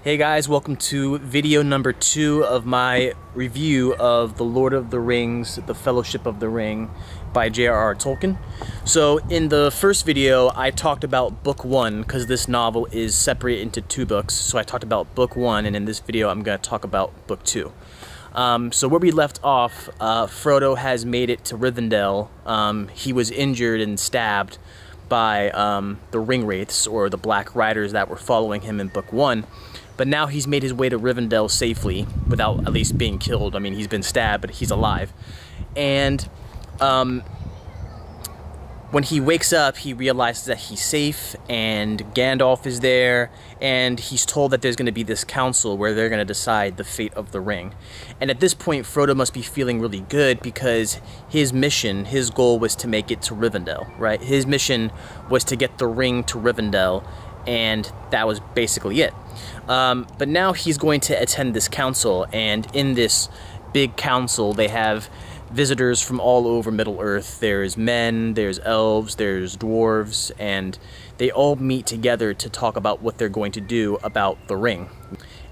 Hey guys, welcome to video number 2 of my review of The Lord of the Rings, The Fellowship of the Ring by J.R.R. Tolkien. So in the first video I talked about book 1 because this novel is separated into 2 books. So I talked about book 1, and in this video I'm going to talk about book 2. So where we left off, Frodo has made it to Rivendell. He was injured and stabbed by the Ringwraiths, or the Black Riders that were following him in book 1. But now he's made his way to Rivendell safely, without at least being killed. I mean, he's been stabbed, but he's alive. And when he wakes up, he realizes that he's safe, and Gandalf is there, and he's told that there's going to be this council where they're going to decide the fate of the ring. And at this point, Frodo must be feeling really good, because his mission, his goal was to make it to Rivendell, right? His mission was to get the ring to Rivendell, and that was basically it. But now he's going to attend this council, and in this big council they have visitors from all over Middle-earth. There's men, there's elves, there's dwarves, and they all meet together to talk about what they're going to do about the ring.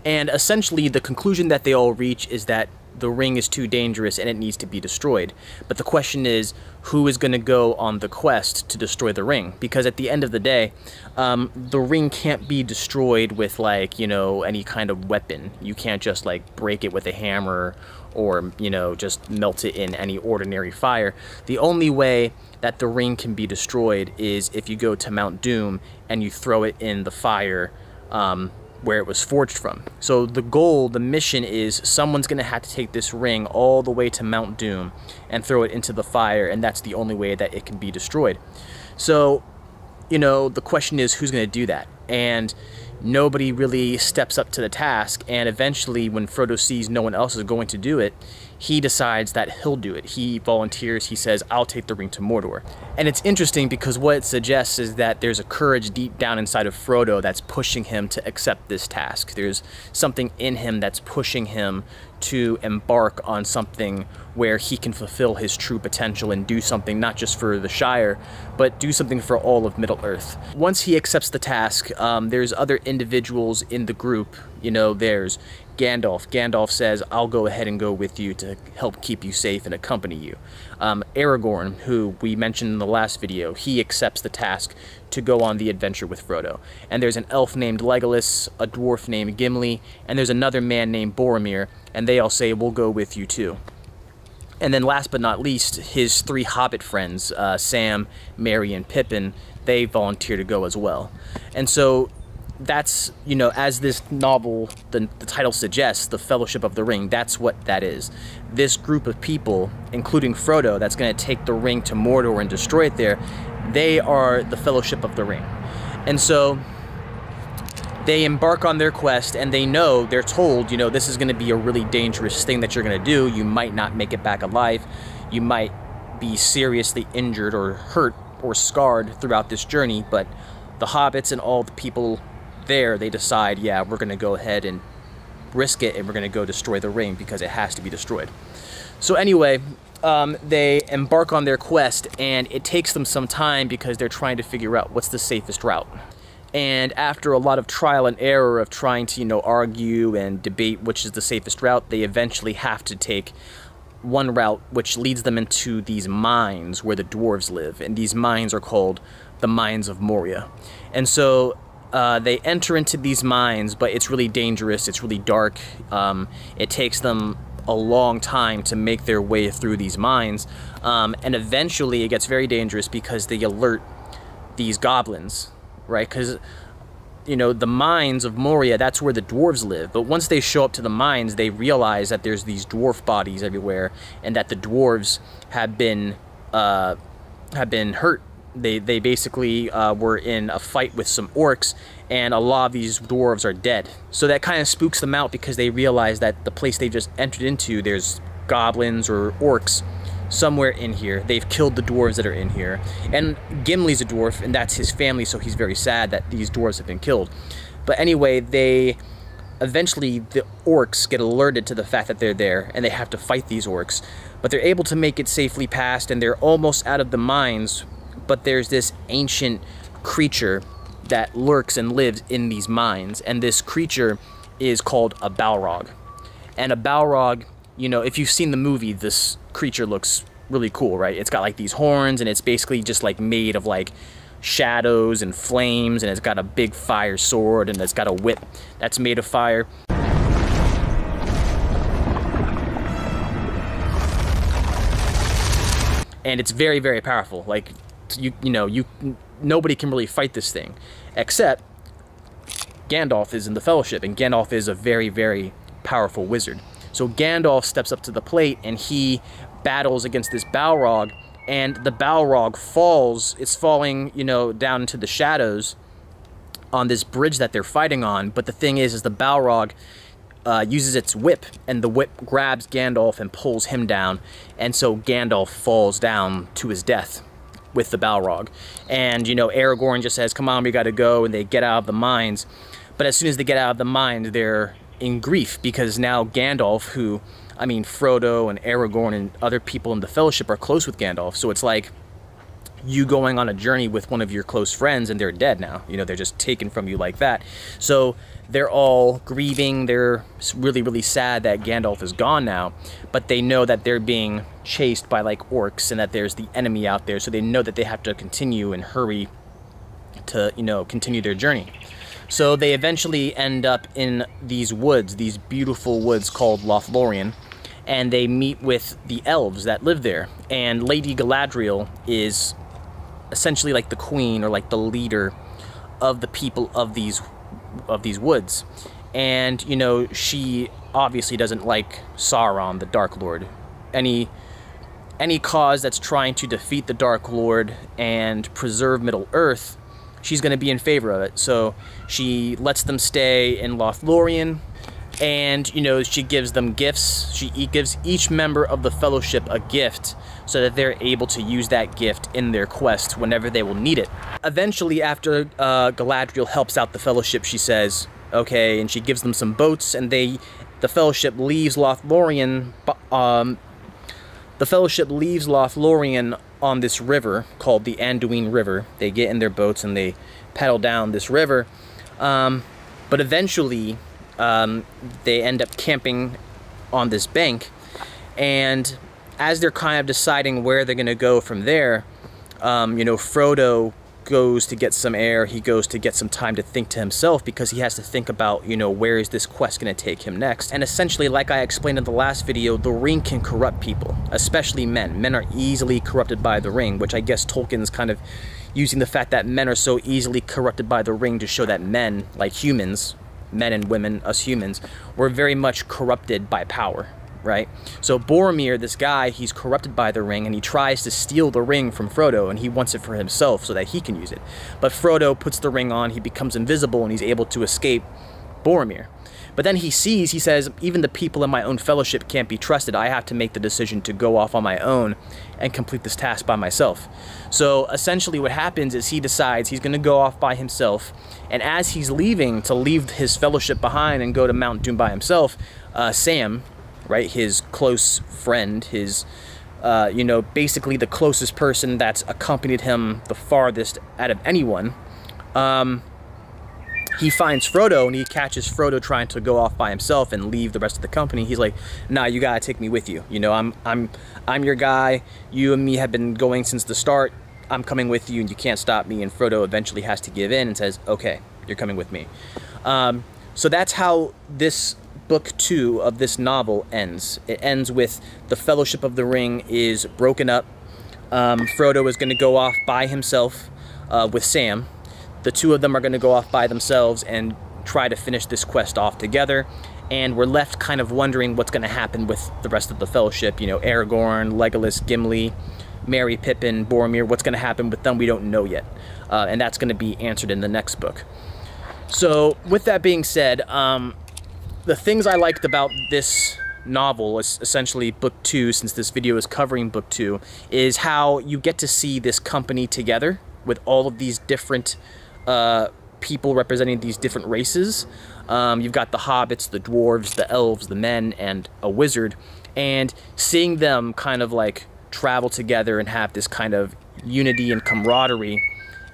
And essentially the conclusion that they all reach is that the ring is too dangerous and it needs to be destroyed. But the question is, who is going to go on the quest to destroy the ring? Because at the end of the day, the ring can't be destroyed with, like, you know, any kind of weapon. You can't just, like, break it with a hammer or, you know, just melt it in any ordinary fire. The only way that the ring can be destroyed is if you go to Mount Doom and you throw it in the fire where it was forged from. So the goal, the mission is someone's going to have to take this ring all the way to Mount Doom and throw it into the fire, and that's the only way that it can be destroyed. So, you know, the question is, who's going to do that? And nobody really steps up to the task, and eventually when Frodo sees no one else is going to do it, he decides that he'll do it. He volunteers, he says, I'll take the ring to Mordor. And it's interesting because what it suggests is that there's a courage deep down inside of Frodo that's pushing him to accept this task. There's something in him that's pushing him to embark on something where he can fulfill his true potential and do something not just for the Shire, but do something for all of Middle-earth. Once he accepts the task, there's other individuals in the group. You know, there's Gandalf. Gandalf says, I'll go ahead and go with you to help keep you safe and accompany you. Aragorn, who we mentioned in the last video, he accepts the task to go on the adventure with Frodo. And there's an elf named Legolas, a dwarf named Gimli, and there's another man named Boromir, and they all say, we'll go with you too. And then last but not least, his 3 hobbit friends, Sam, Merry, and Pippin, they volunteer to go as well. And so that's, you know, as this novel, the title suggests, The Fellowship of the Ring, that's what that is. This group of people, including Frodo, that's going to take the ring to Mordor and destroy it there, they are the Fellowship of the Ring. And so they embark on their quest, and they know, they're told, you know, this is going to be a really dangerous thing that you're going to do. You might not make it back alive. You might be seriously injured or hurt or scarred throughout this journey, but the hobbits and all the people there, they decide, yeah, we're going to go ahead and risk it, and we're going to go destroy the ring because it has to be destroyed. So anyway, they embark on their quest, and it takes them some time because they're trying to figure out what's the safest route. And after a lot of trial and error of trying to, you know, argue and debate which is the safest route, they eventually have to take one route which leads them into these mines where the dwarves live, and these mines are called the Mines of Moria. And so they enter into these mines, but it's really dangerous, it's really dark. It takes them a long time to make their way through these mines, and eventually it gets very dangerous because they alert these goblins, right? Because, you know, the Mines of Moria, that's where the dwarves live, but once they show up to the mines, they realize that there's these dwarf bodies everywhere, and that the dwarves have been hurt. They basically were in a fight with some orcs, and a lot of these dwarves are dead. So that kind of spooks them out because they realize that the place they just entered into, there's goblins or orcs somewhere in here. They've killed the dwarves that are in here. And Gimli's a dwarf, and that's his family, so he's very sad that these dwarves have been killed. But anyway, eventually the orcs get alerted to the fact that they're there, and they have to fight these orcs. But they're able to make it safely past, and they're almost out of the mines. But there's this ancient creature that lurks and lives in these mines, and this creature is called a Balrog. And a Balrog, you know, if you've seen the movie, this creature looks really cool, right? It's got like these horns, and it's basically just like made of like shadows and flames, and it's got a big fire sword, and it's got a whip that's made of fire. And it's very, very powerful. Like, nobody can really fight this thing, except Gandalf is in the Fellowship, and Gandalf is a very, very powerful wizard. So Gandalf steps up to the plate, and he battles against this Balrog, and the Balrog falls. It's falling, you know, down into the shadows on this bridge that they're fighting on. But the thing is the Balrog uses its whip, and the whip grabs Gandalf and pulls him down, and so Gandalf falls down to his death with the Balrog. And, you know, Aragorn just says, come on, we gotta go, and they get out of the mines. But as soon as they get out of the mines, they're in grief, because now Gandalf, who, I mean, Frodo and Aragorn and other people in the Fellowship are close with Gandalf, so it's like you going on a journey with one of your close friends, and they're dead now. You know, they're just taken from you like that. So they're all grieving. They're really, really sad that Gandalf is gone now, but they know that they're being chased by like orcs, and that there's the enemy out there, so they know that they have to continue and hurry to, you know, continue their journey. So they eventually end up in these woods, these beautiful woods called Lothlorien, and they meet with the elves that live there. And Lady Galadriel is essentially like the queen, or like the leader of the people of these woods. And, you know, she obviously doesn't like Sauron, the Dark Lord. Any cause that's trying to defeat the Dark Lord and preserve Middle-earth, she's going to be in favor of it. So she lets them stay in Lothlorien, and, you know, she gives them gifts. She gives each member of the Fellowship a gift, so that they're able to use that gift in their quest whenever they will need it. Eventually, after Galadriel helps out the Fellowship, she says, okay, and she gives them some boats, and the Fellowship leaves Lothlorien. The Fellowship leaves Lothlorien on this river called the Anduin River. They get in their boats and they paddle down this river, but eventually they end up camping on this bank, and as they're kind of deciding where they're going to go from there, you know, Frodo goes to get some air. He goes to get some time to think to himself, because he has to think about, you know, where is this quest going to take him next. And essentially, like I explained in the last video, the ring can corrupt people, especially men. Men are easily corrupted by the ring, which I guess Tolkien's kind of using the fact that men are so easily corrupted by the ring to show that men, like humans, men and women, us humans, were very much corrupted by power. Right? So Boromir, this guy, he's corrupted by the ring, and he tries to steal the ring from Frodo, and he wants it for himself so that he can use it. But Frodo puts the ring on, he becomes invisible, and he's able to escape Boromir. But then he says, even the people in my own Fellowship can't be trusted. I have to make the decision to go off on my own and complete this task by myself. So essentially what happens is he decides he's going to go off by himself, and as he's leaving to leave his Fellowship behind and go to Mount Doom by himself, Sam, right, his close friend, his, you know, basically the closest person that's accompanied him the farthest out of anyone, he finds Frodo, and he catches Frodo trying to go off by himself and leave the rest of the company. He's like, nah, you gotta take me with you. You know, I'm your guy. You and me have been going since the start. I'm coming with you, and you can't stop me. And Frodo eventually has to give in and says, okay, you're coming with me. So that's how this book 2 of this novel ends. It ends with the Fellowship of the Ring is broken up. Frodo is going to go off by himself with Sam. The two of them are going to go off by themselves and try to finish this quest off together. And we're left kind of wondering what's going to happen with the rest of the Fellowship. You know, Aragorn, Legolas, Gimli, Merry, Pippin, Boromir. What's going to happen with them, we don't know yet. And that's going to be answered in the next book. So with that being said, the things I liked about this novel, is essentially book 2, since this video is covering book 2, is how you get to see this company together with all of these different people representing these different races. You've got the hobbits, the dwarves, the elves, the men, and a wizard, and seeing them kind of like travel together and have this kind of unity and camaraderie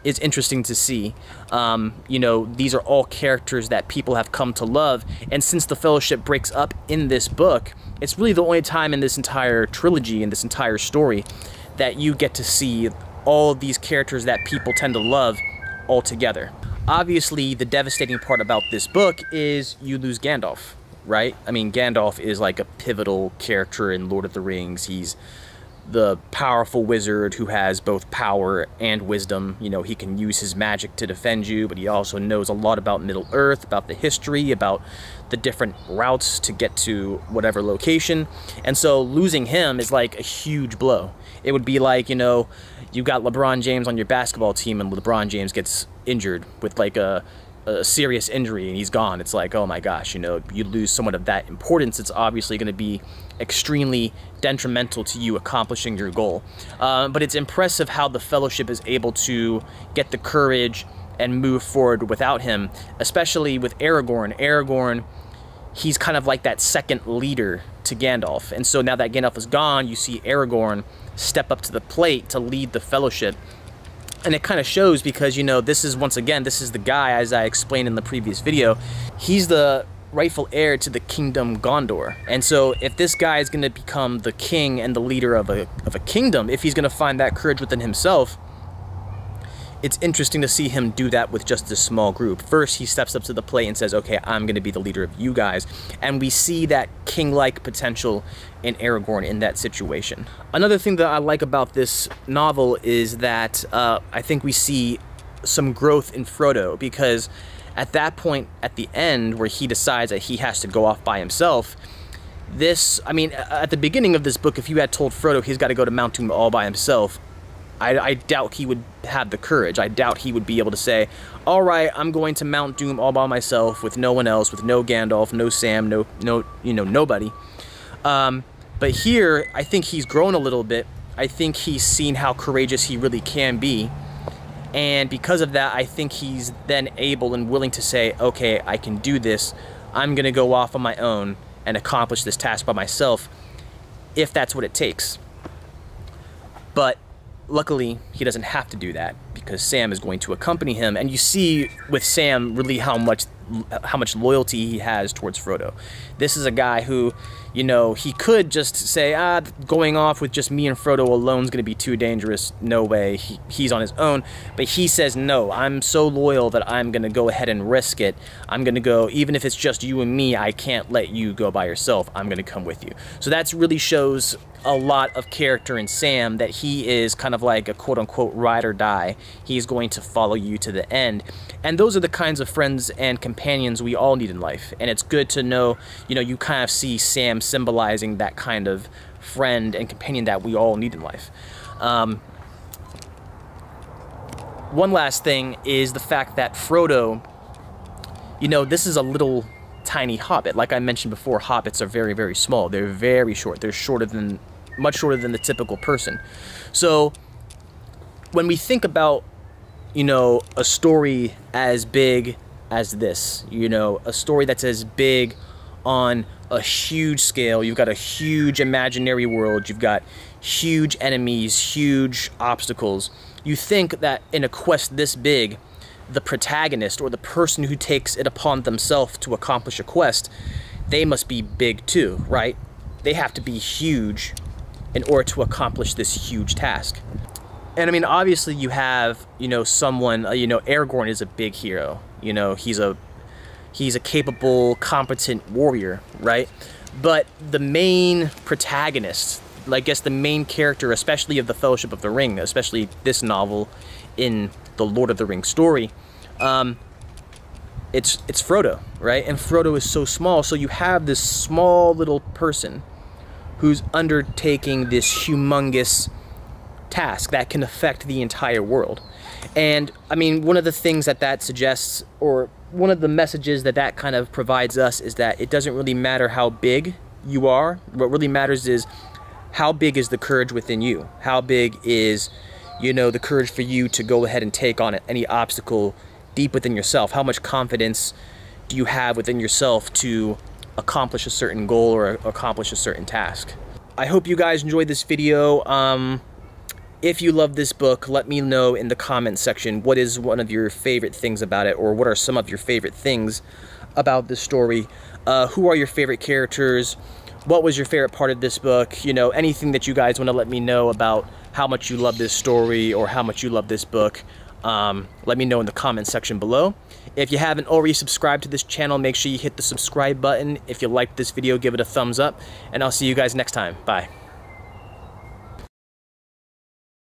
is interesting to see. You know, these are all characters that people have come to love, and since the Fellowship breaks up in this book, it's really the only time in this entire trilogy, in this entire story, that you get to see all these characters that people tend to love all together. Obviously, the devastating part about this book is you lose Gandalf, right? I mean, Gandalf is like a pivotal character in Lord of the Rings. He's the powerful wizard who has both power and wisdom. You know, he can use his magic to defend you, but he also knows a lot about Middle-earth, about the history, about the different routes to get to whatever location. And so losing him is like a huge blow. It would be like, you know, you got LeBron James on your basketball team and LeBron James gets injured with like a serious injury and he's gone. It's like, oh my gosh, you know, you lose someone of that importance. It's obviously going to be extremely detrimental to you accomplishing your goal. But it's impressive how the Fellowship is able to get the courage and move forward without him, especially with Aragorn. Aragorn, he's kind of like that second leader to Gandalf. And so now that Gandalf is gone, you see Aragorn step up to the plate to lead the Fellowship. And it kind of shows because, you know, this is, once again, this is the guy, as I explained in the previous video, he's the rightful heir to the Kingdom Gondor. And so if this guy is going to become the king and the leader of a kingdom, if he's going to find that courage within himself, it's interesting to see him do that with just this small group. First, he steps up to the plate and says, okay, I'm going to be the leader of you guys. And we see that king-like potential in Aragorn in that situation. Another thing that I like about this novel is that I think we see some growth in Frodo, because at that point at the end where he decides that he has to go off by himself, this, I mean, at the beginning of this book, if you had told Frodo he's got to go to Mount Doom all by himself, I doubt he would have the courage. I doubt he would be able to say, all right, I'm going to Mount Doom all by myself with no one else, with no Gandalf, no Sam, no you know, nobody. But here, I think he's grown a little bit. I think he's seen how courageous he really can be. And because of that, I think he's then able and willing to say, okay, I can do this. I'm going to go off on my own and accomplish this task by myself, if that's what it takes. But luckily, he doesn't have to do that because Sam is going to accompany him, and you see with Sam really how much loyalty he has towards Frodo. This is a guy who, you know, he could just say, going off with just me and Frodo alone is going to be too dangerous. No way. He's on his own. But he says, no, I'm so loyal that I'm going to go ahead and risk it. I'm going to go, even if it's just you and me, I can't let you go by yourself. I'm going to come with you. So that really shows a lot of character in Sam, that he is kind of like a quote-unquote ride or die. He's going to follow you to the end. And those are the kinds of friends and companions we all need in life. And it's good to know, you know, you kind of see Sam symbolizing that kind of friend and companion that we all need in life. One last thing is the fact that Frodo, you know, this is a little tiny hobbit. Like I mentioned before, hobbits are very, very small. They're very short. They're much shorter than the typical person. So when we think about, you know, a story as big as this, you know, a story that's as big on a huge scale, you've got a huge imaginary world, you've got huge enemies, huge obstacles, you think that in a quest this big, the protagonist or the person who takes it upon themselves to accomplish a quest, they must be big too, right? They have to be huge in order to accomplish this huge task. And I mean, obviously you have, you know, someone, you know, Aragorn is a big hero. You know, he's a capable, competent warrior, right? But the main protagonist, I guess the main character, especially of the Fellowship of the Ring, especially this novel in the Lord of the Rings story, it's Frodo, right? And Frodo is so small, so you have this small little person who's undertaking this humongous task that can affect the entire world. And I mean, one of the things that suggests, or one of the messages that kind of provides us, is that it doesn't really matter how big you are. What really matters is how big is the courage within you? How big is, you know, the courage for you to go ahead and take on any obstacle deep within yourself? How much confidence do you have within yourself to accomplish a certain goal or accomplish a certain task? I hope you guys enjoyed this video. If you love this book, let me know in the comment section what is one of your favorite things about it, or what are some of your favorite things about this story. Who are your favorite characters? What was your favorite part of this book? You know, anything that you guys want to let me know about how much you love this story or how much you love this book. Let me know in the comment section below. If you haven't already subscribed to this channel, make sure you hit the subscribe button. If you liked this video, give it a thumbs up, and I'll see you guys next time. Bye.